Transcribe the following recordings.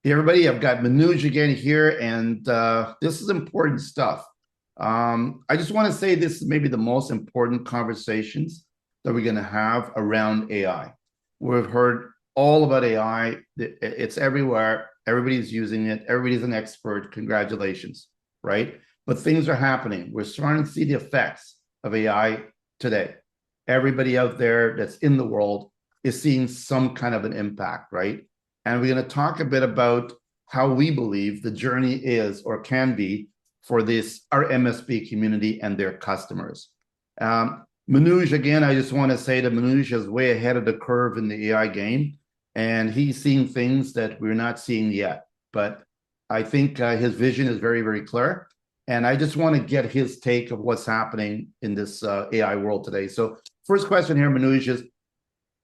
Hey everybody, I've got Manuj again here, and this is important stuff. I just want to say this is maybe the most important conversations that we're going to have around AI. We've heard all about AI. It's everywhere. Everybody's using it. Everybody's an expert. Congratulations, right? But things are happening. We're starting to see the effects of AI today. Everybody out there that's in the world is seeing some kind of an impact, right? And we're going to talk a bit about how we believe the journey is or can be for this our MSP community and their customers. Manuj, again, I just want to say that Manuj is way ahead of the curve in the AI game, and he's seeing things that we're not seeing yet. But I think his vision is very, very clear. And I just want to get his take of what's happening in this AI world today. So first question here, Manuj, is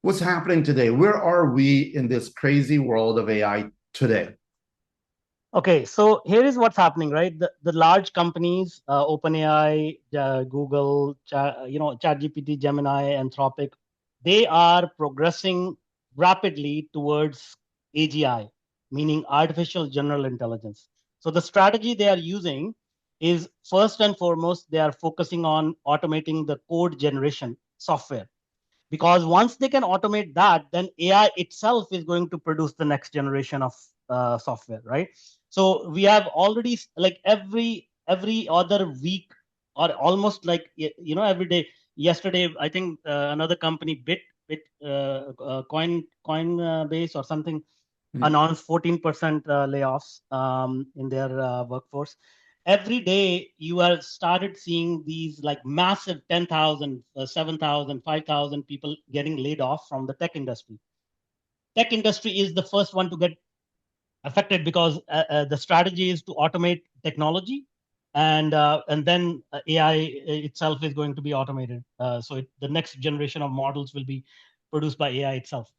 what's happening today? Where are we in this crazy world of AI today? Okay, so here is what's happening, right? The large companies, OpenAI, Google, ChatGPT, Gemini, Anthropic, they are progressing rapidly towards AGI, meaning artificial general intelligence. So the strategy they are using is first and foremost, they are focusing on automating the code generation software. Because once they can automate that, then AI itself is going to produce the next generation of software, right? So we have already, like every other week, or almost like every day. Yesterday, I think another company, Coinbase or something, announced 14% layoffs in their workforce. Every day you are started seeing these like massive 10,000, 7,000, 5,000 people getting laid off from the tech industry. Tech industry is the first one to get affected because the strategy is to automate technology, and then AI itself is going to be automated. The next generation of models will be produced by AI itself.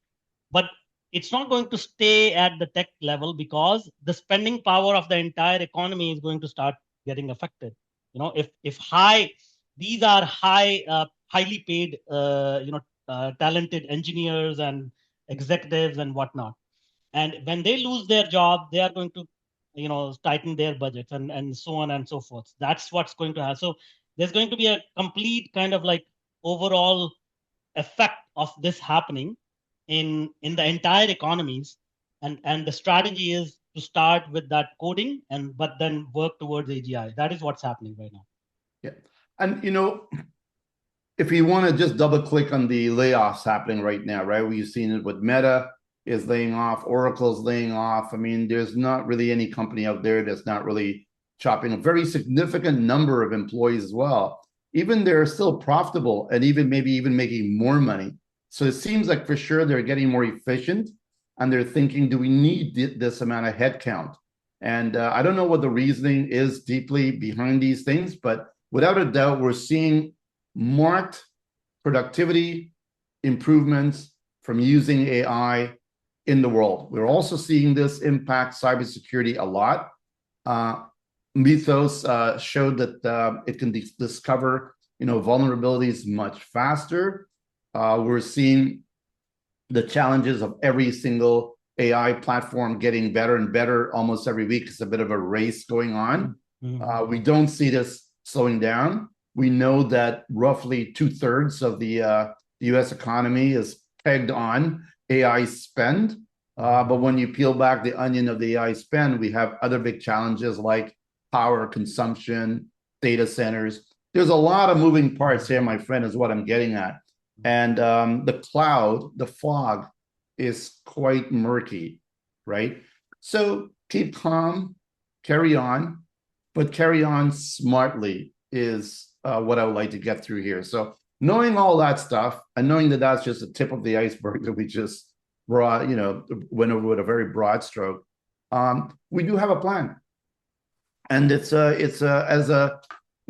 But it's not going to stay at the tech level because the spending power of the entire economy is going to start getting affected. If these are highly paid, talented engineers and executives and whatnot, and when they lose their job, they are going to tighten their budgets and so on and so forth. That's what's going to happen. So there's going to be a complete kind of like overall effect of this happening in the entire economies, and the strategy is to start with that coding but then work towards AGI. That is what's happening right now. Yeah. And if you want to just double click on the layoffs happening right now, right? We've seen it with Meta is laying off, Oracle's laying off. I mean, there's not really any company out there that's not really chopping a very significant number of employees as well. Even they're still profitable and maybe even making more money. So it seems like for sure they're getting more efficient, and they're thinking, do we need this amount of headcount? And I don't know what the reasoning is deeply behind these things, but without a doubt, we're seeing marked productivity improvements from using AI in the world. We're also seeing this impact cybersecurity a lot. Mythos showed that it can discover vulnerabilities much faster. We're seeing the challenges of every single AI platform getting better and better almost every week. It's a bit of a race going on. Mm-hmm. We don't see this slowing down. We know that roughly 2/3 of the US economy is pegged on AI spend. But when you peel back the onion of the AI spend, we have other big challenges like power consumption, data centers. There's a lot of moving parts here, my friend, is what I'm getting at. And the cloud, the fog, is quite murky, right? So keep calm, carry on, but carry on smartly is what I would like to get through here. So knowing all that stuff and knowing that that's just the tip of the iceberg that we just went over with a very broad stroke, we do have a plan. And it's as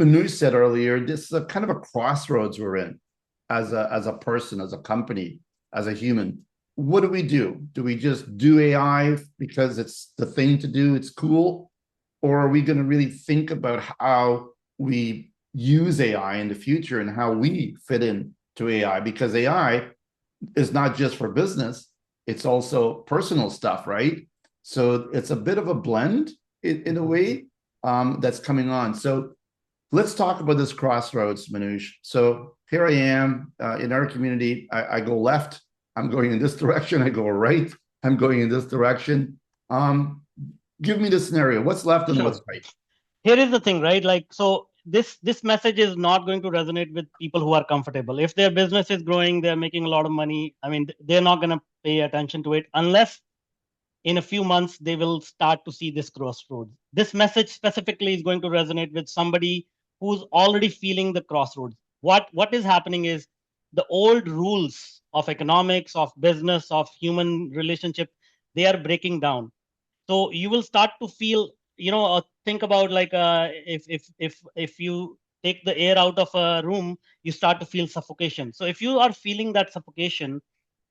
Manuj said earlier, this is a kind of a crossroads we're in as a person, as a company, as a human. What do? Do we just do AI because it's the thing to do, it's cool? Or are we going to really think about how we use AI in the future and how we fit into AI? Because AI is not just for business, it's also personal stuff, right? So it's a bit of a blend in a way that's coming on. So let's talk about this crossroads, Manuj. So here I am in our community. I go left. I'm going in this direction. I go right. I'm going in this direction. Give me the scenario. What's left and what's Sure. right? Here is the thing, right? Like, so this message is not going to resonate with people who are comfortable. If their business is growing, they're making a lot of money. I mean, they're not going to pay attention to it unless in a few months they will start to see this crossroads. This message specifically is going to resonate with somebody who's already feeling the crossroads. What is happening is the old rules of economics, of business, of human relationship, they are breaking down. So you will start to feel, think about like if you take the air out of a room, you start to feel suffocation. So if you are feeling that suffocation,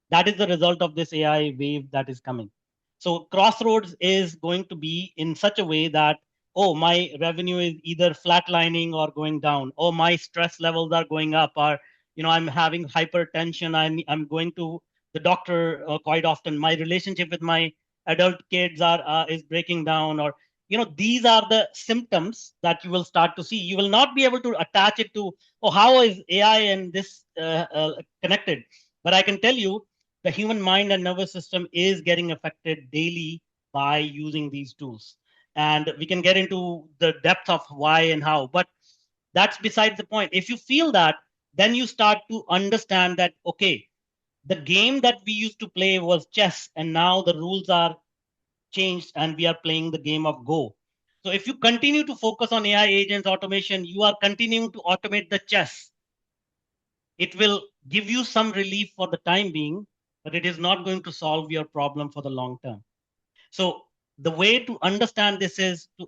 that is the result of this AI wave that is coming. So crossroads is going to be in such a way that, oh, my revenue is either flatlining or going down. Oh, my stress levels are going up, or I'm having hypertension. I'm going to the doctor quite often. My relationship with my adult kids are is breaking down, or these are the symptoms that you will start to see. You will not be able to attach it to, oh, how is AI and this connected. But I can tell you the human mind and nervous system is getting affected daily by using these tools. And we can get into the depth of why and how, but that's besides the point. If you feel that, then you start to understand that, okay, the game that we used to play was chess, and now the rules are changed and we are playing the game of Go. So if you continue to focus on AI agents, automation, you are continuing to automate the chess. It will give you some relief for the time being, but it is not going to solve your problem for the long term. So the way to understand this is to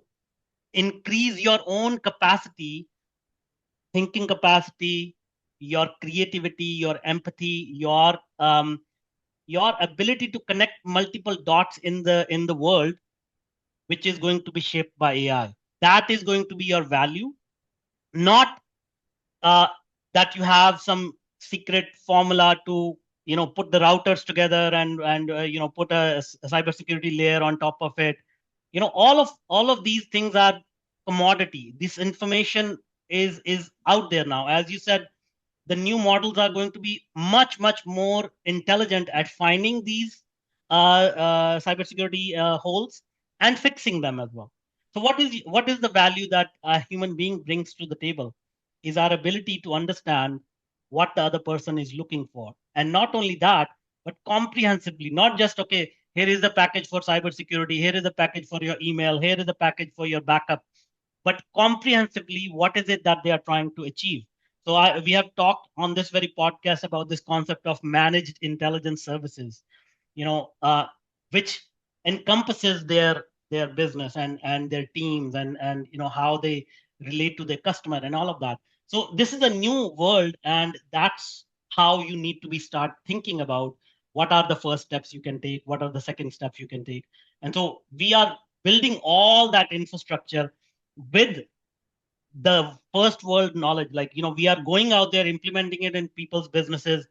increase your own capacity, thinking capacity, your creativity, your empathy, your ability to connect multiple dots in the world, which is going to be shaped by AI. That is going to be your value, not uh, that you have some secret formula to put the routers together and put a cybersecurity layer on top of it. All of these things are commodity. This information is out there now. As you said, the new models are going to be much more intelligent at finding these cybersecurity holes and fixing them as well. So what is the value that a human being brings to the table is our ability to understand what the other person is looking for. And not only that, but comprehensively, not just, okay, here is the package for cybersecurity, here is the package for your email, here is the package for your backup, but comprehensively, what is it that they are trying to achieve? So we have talked on this very podcast about this concept of managed intelligence services, which encompasses their business and their teams and how they relate to their customer and all of that. So this is a new world, and that's how you need to be start thinking about what are the first steps you can take, what are the second steps you can take. And so we are building all that infrastructure with the first world knowledge. Like, we are going out there, implementing it in people's businesses,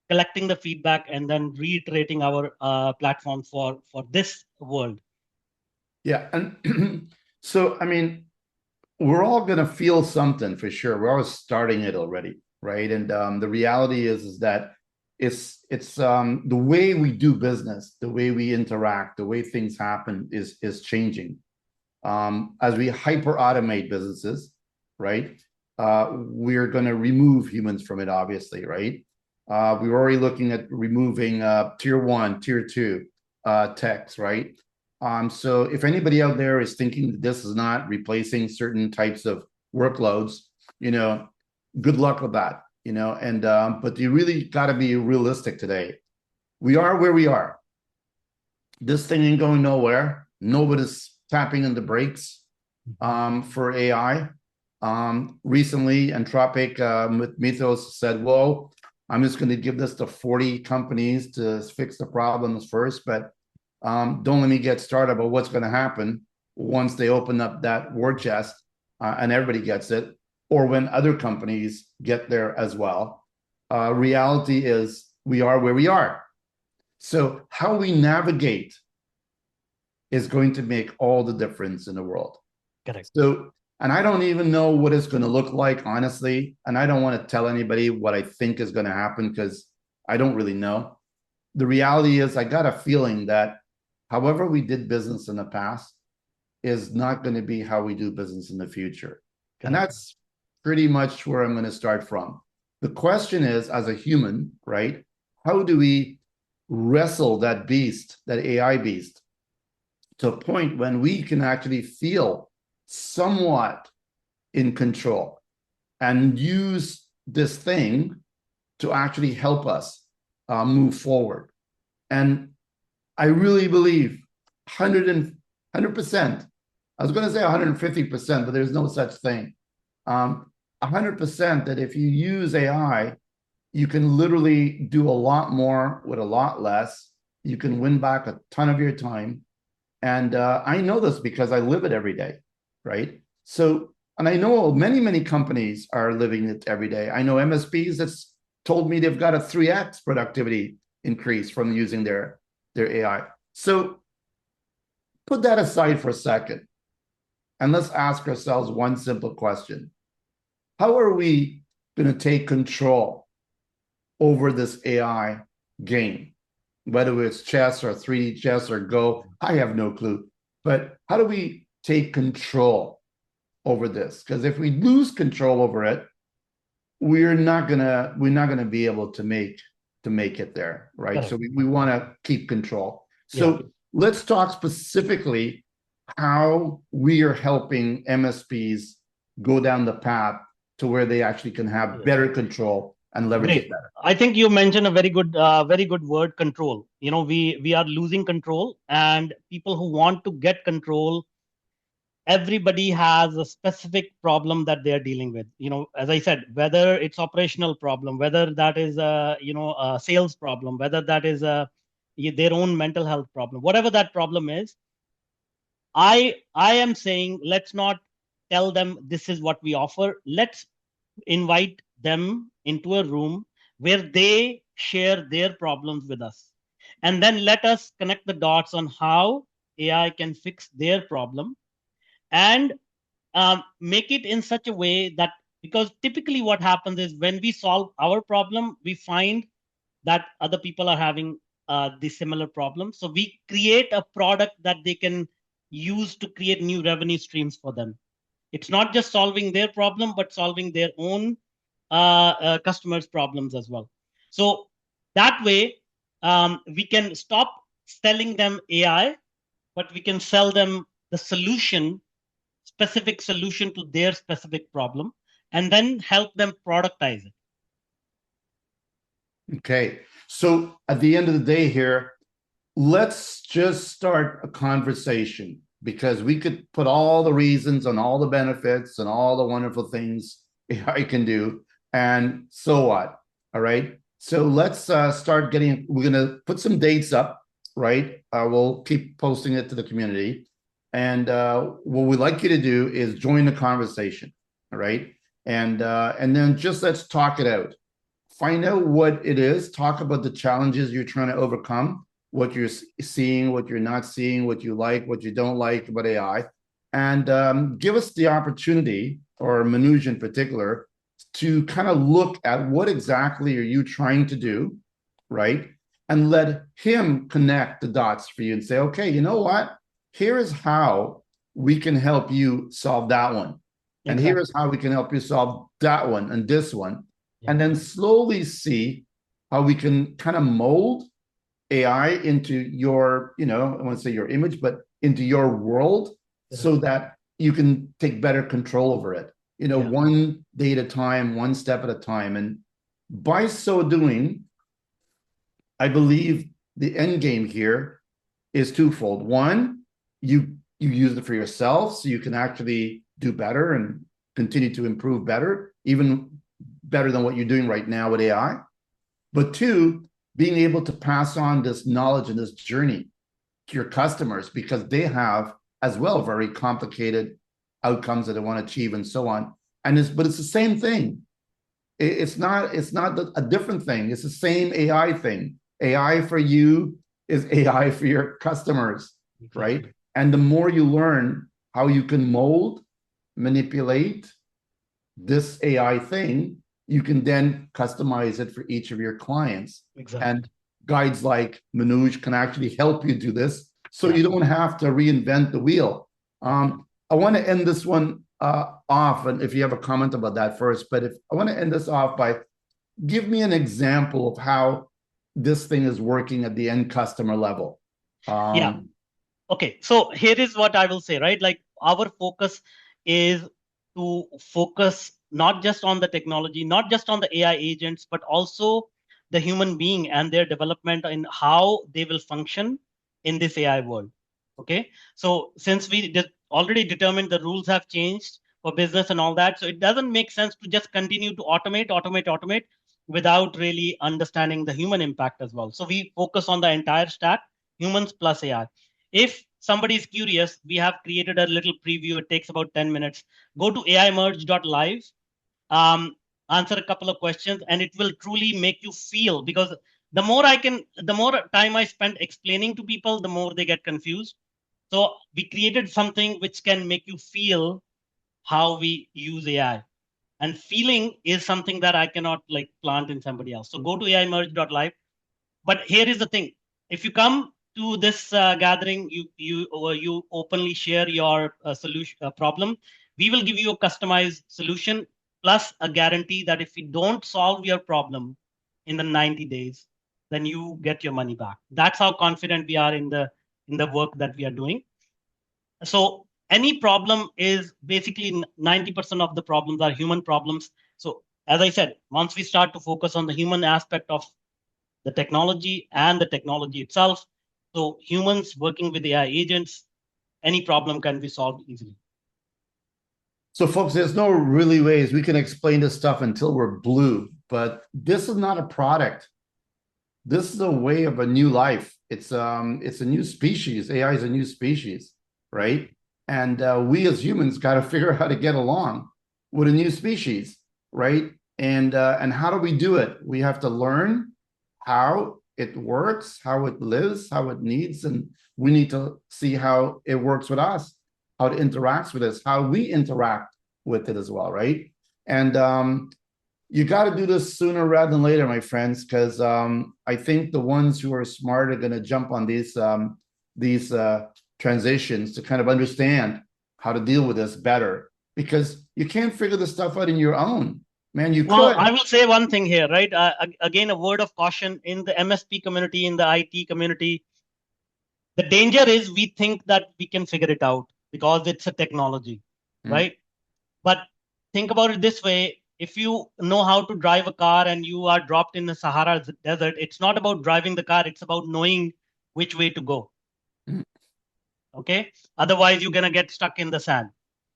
collecting the feedback, and then reiterating our platform for this world. Yeah. And so, I mean, we're all going to feel something for sure. We're always starting it already, right? And the reality is that it's the way we do business, the way we interact, the way things happen is changing. As we hyper automate businesses, right? We're going to remove humans from it, obviously, right? We're already looking at removing tier one, tier two techs, right? So if anybody out there is thinking that this is not replacing certain types of workloads, good luck with that, and but you really got to be realistic today. We are where we are. This thing ain't going nowhere. Nobody's tapping in the brakes for AI. Recently, Anthropic with Mythos said, "Whoa, I'm just going to give this to 40 companies to fix the problems first, but don't let me get started about what's going to happen once they open up that war chest and everybody gets it, or when other companies get there as well." Reality is we are where we are. So how we navigate is going to make all the difference in the world. Correct. So, and I don't even know what it's going to look like, honestly. And I don't want to tell anybody what I think is going to happen because I don't really know. The reality is, I got a feeling that however we did business in the past is not going to be how we do business in the future. Correct. And that's pretty much where I'm going to start from. The question is, as a human, right, how do we wrestle that beast, that AI beast, to a point when we can actually feel somewhat in control and use this thing to actually help us move forward? And I really believe 100%. I was going to say 150%, but there's no such thing. 100% that if you use AI, you can literally do a lot more with a lot less. You can win back a ton of your time. And I know this because I live it every day, right? So, and I know many, many companies are living it every day. I know MSPs that's told me they've got a 3x productivity increase from using their AI. So put that aside for a second, and let's ask ourselves one simple question. How are we going to take control over this AI game? Whether it's chess or 3D chess or Go, I have no clue. But how do we take control over this? Because if we lose control over it, we're not gonna be able to make it there, right? Correct. So we want to keep control. So let's talk specifically how we are helping MSPs go down the path to where they actually can have better control and leverage it better. I think you mentioned a very good word, control. You know, we are losing control, and people who want to get control, everybody has a specific problem that they are dealing with. You know, as I said, whether it's operational problem, whether that is a sales problem, whether that is their own mental health problem, whatever that problem is, I am saying, let's not tell them this is what we offer. Let's invite them into a room where they share their problems with us, and then let us connect the dots on how AI can fix their problem, and make it in such a way that, because typically what happens is when we solve our problem, we find that other people are having the similar problem. So we create a product that they can use to create new revenue streams for them. It's not just solving their problem, but solving their own customers' problems as well. So that way, we can stop selling them AI, but we can sell them the specific solution to their specific problem, and then help them productize it. Okay. So at the end of the day here, let's just start a conversation, because we could put all the reasons and all the benefits and all the wonderful things AI can do. And so what? All right. So let's start getting, we're going to put some dates up, right? We'll keep posting it to the community. And what we'd like you to do is join the conversation. All right. And then just let's talk it out. Find out what it is. Talk about the challenges you're trying to overcome, what you're seeing, what you're not seeing, what you like, what you don't like about AI. And give us the opportunity, or Manuj in particular, to kind of look at what exactly are you trying to do, right? And let him connect the dots for you and say, okay, you know what? Here is how we can help you solve that one. And here is how we can help you solve that one and this one. And then slowly see how we can kind of mold AI into your, I want to say your image, but into your world, so that you can take better control over it, one day at a time, one step at a time. And by so doing, I believe the end game here is twofold. One, you use it for yourself, so you can actually do better and continue to improve better, even better than what you're doing right now with AI. But two, being able to pass on this knowledge and this journey to your customers, because they have as well very complicated outcomes that they want to achieve and so on. But it's the same thing. It's not a different thing. It's the same AI thing. AI for you is AI for your customers, right? And the more you learn how you can mold, manipulate this AI thing, you can then customize it for each of your clients. Exactly. And guides like Manuj can actually help you do this, so you don't have to reinvent the wheel. I want to end this one off, and if you have a comment about that first, but if I want to end this off by give me an example of how this thing is working at the end customer level. Yeah. Okay. So here is what I will say, right? Like our focus is to focus not just on the technology, not just on the AI agents, but also the human being and their development and how they will function in this AI world. Okay. So since we already determined the rules have changed for business and all that, so it doesn't make sense to just continue to automate without really understanding the human impact as well. So we focus on the entire stack, humans plus AI. If somebody is curious, we have created a little preview. It takes about 10 minutes. Go to aimerge.live, answer a couple of questions, and it will truly make you feel, because the more time I spend explaining to people, the more they get confused. So we created something which can make you feel how we use AI. And feeling is something that I cannot like plant in somebody else. So go to aimerge.live. But here is the thing: if you come to this gathering, you openly share your solution problem. We will give you a customized solution plus a guarantee that if we don't solve your problem in the 90 days, then you get your money back. That's how confident we are in the work that we are doing. So any problem is basically 90% of the problems are human problems. So as I said, once we start to focus on the human aspect of the technology and the technology itself, so humans working with AI agents, any problem can be solved easily. So folks, there's no really ways we can explain this stuff until we're blue, but this is not a product. This is a way of a new life. It's a new species. AI is a new species, right? And we as humans got to figure out how to get along with a new species, right? And how do we do it? We have to learn how it works, how it lives, how it needs, and we need to see how it works with us, how it interacts with us, how we interact with it as well, right? And you got to do this sooner rather than later, my friends, because I think the ones who are smart are going to jump on these transitions to kind of understand how to deal with this better, because you can't figure this stuff out in your own. Man, you Well, could. I will say one thing here, right? Again, a word of caution in the MSP community, in the IT community. The danger is we think that we can figure it out because it's a technology, right? But think about it this way: if you know how to drive a car and you are dropped in the Sahara desert, it's not about driving the car, it's about knowing which way to go. Okay? Otherwise, you're going to get stuck in the sand.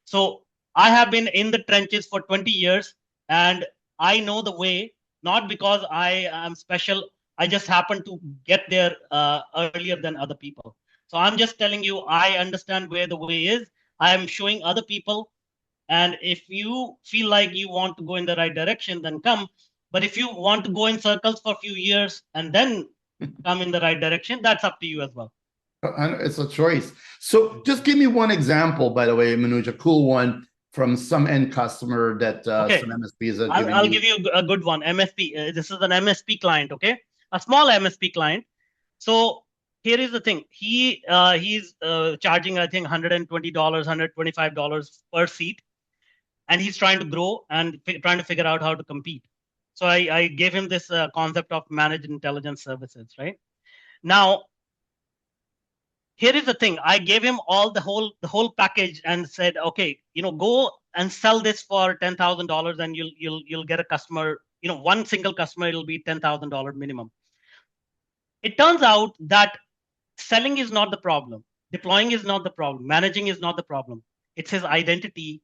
So I have been in the trenches for 20 years and I know the way, not because I am special. I just happen to get there earlier than other people. So I'm just telling you, I understand where the way is. I am showing other people. And if you feel like you want to go in the right direction, then come. But if you want to go in circles for a few years and then come in the right direction, that's up to you as well. It's a choice. So just give me one example, by the way, Manuj, a cool one from some end customer that Okay. some MSPs are giving I'll give you a good one. MSP. This is an MSP client, okay? A small MSP client. So here is the thing. He's charging, I think, $120, $125 per seat, and he's trying to grow and trying to figure out how to compete. So I gave him this concept of managed intelligence services, right? Now, here is the thing: I gave him all the whole package and said, okay, go and sell this for $10,000 and you'll get a customer, one single customer, it'll be $10,000 minimum. It turns out that selling is not the problem, deploying is not the problem, managing is not the problem. It's his identity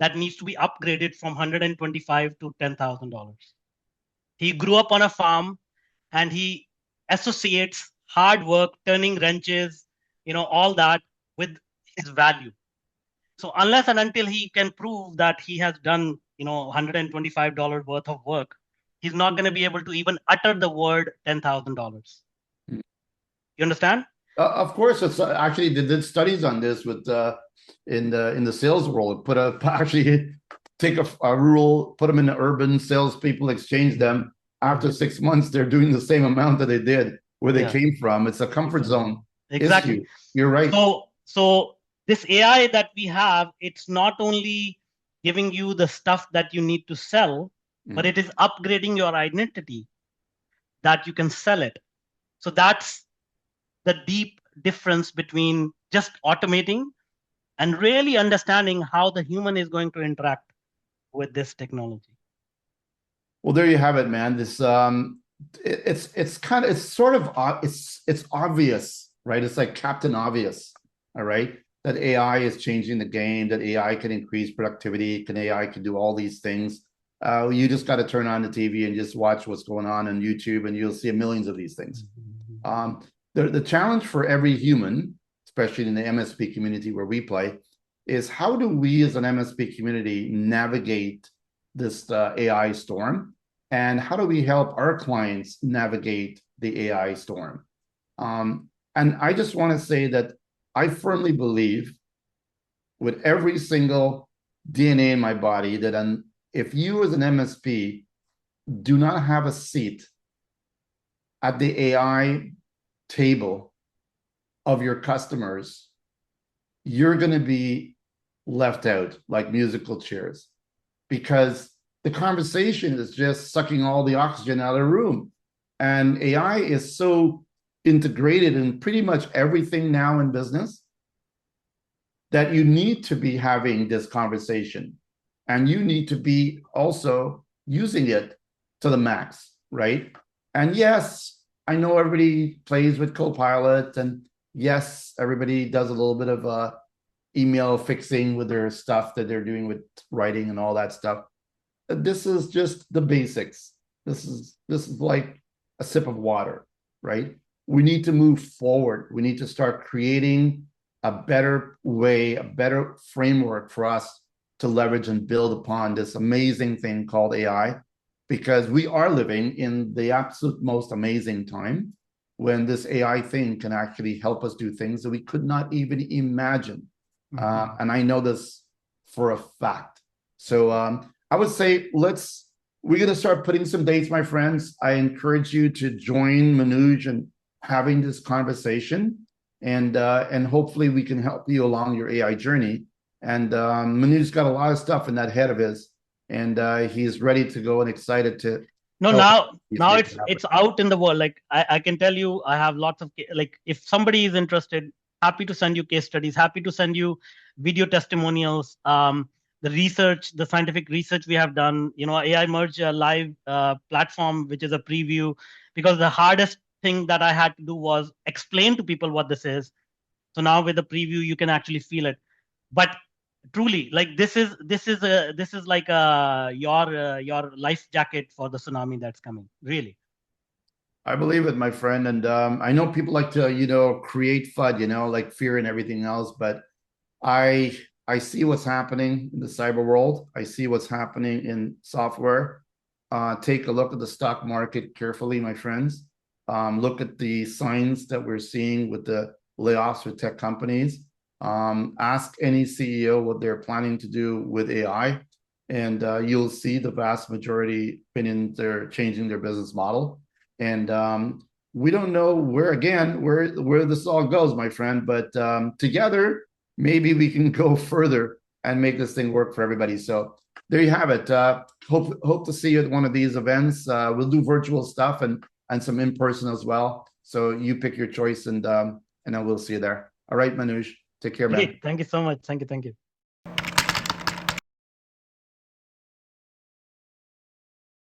that needs to be upgraded from 125 to $10,000. He grew up on a farm and he associates hard work, turning wrenches, all that with his value. So unless and until he can prove that he has done, $125 worth of work, he's not going to be able to even utter the word $10,000. You understand? Of course, it's actually they did studies on this with in the sales world. Put a actually take a rural, put them in the urban salespeople, exchange them. After 6 months, they're doing the same amount that they did where they came from. It's a comfort zone Exactly. issue. You're right. So this AI that we have, it's not only giving you the stuff that you need to sell, but it is upgrading your identity that you can sell it. So that's the deep difference between just automating and really understanding how the human is going to interact with this technology. Well, there you have it, man. This it's kind of it's sort of it's obvious, right? It's like Captain Obvious, all right? That AI is changing the game. That AI can increase productivity. AI can do all these things. You just got to turn on the TV and just watch what's going on YouTube, and you'll see millions of these things. The challenge for every human, especially in the MSP community where we play, is how do we as an MSP community navigate this AI storm, and how do we help our clients navigate the AI storm? And I just want to say that I firmly believe with every single DNA in my body that if you as an MSP do not have a seat at the AI table of your customers, you're going to be left out like musical chairs, because the conversation is just sucking all the oxygen out of the room. And AI is so integrated in pretty much everything now in business that you need to be having this conversation, and you need to be also using it to the max, right? And yes, I know everybody plays with Copilot, and yes, everybody does a little bit of email fixing with their stuff that they're doing with writing and all that stuff. This is just the basics. This is like a sip of water, right? We need to move forward. We need to start creating a better way, a better framework for us to leverage and build upon this amazing thing called AI, because we are living in the absolute most amazing time when this AI thing can actually help us do things that we could not even imagine. And I know this for a fact. So I would say we're going to start putting some dates, my friends. I encourage you to join Manuj and having this conversation, and hopefully we can help you along your AI journey. And Manuj's got a lot of stuff in that head of his, and he's ready to go and excited to. No, now it's out in the world. Like I can tell you, I have lots of, like, if somebody is interested, happy to send you case studies, happy to send you video testimonials, the research, the scientific research we have done, AI Merge live platform, which is a preview, because the hardest thing that I had to do was explain to people what this is. So now with the preview, you can actually feel it. But truly, like this is like your life jacket for the tsunami that's coming, really. I believe it, my friend. And I know people like to, create FUD, like fear and everything else. But I see what's happening in the cyber world. I see what's happening in software. Take a look at the stock market carefully, my friends. Look at the signs that we're seeing with the layoffs with tech companies. Ask any CEO what they're planning to do with AI, and you'll see the vast majority opinion they're changing their business model. And we don't know where this all goes, my friend, but together, maybe we can go further and make this thing work for everybody. So there you have it. Hope to see you at one of these events. We'll do virtual stuff and some in person as well. So you pick your choice, and then we'll see you there. All right, Manuj, take care, man. Thank you so much. Thank you.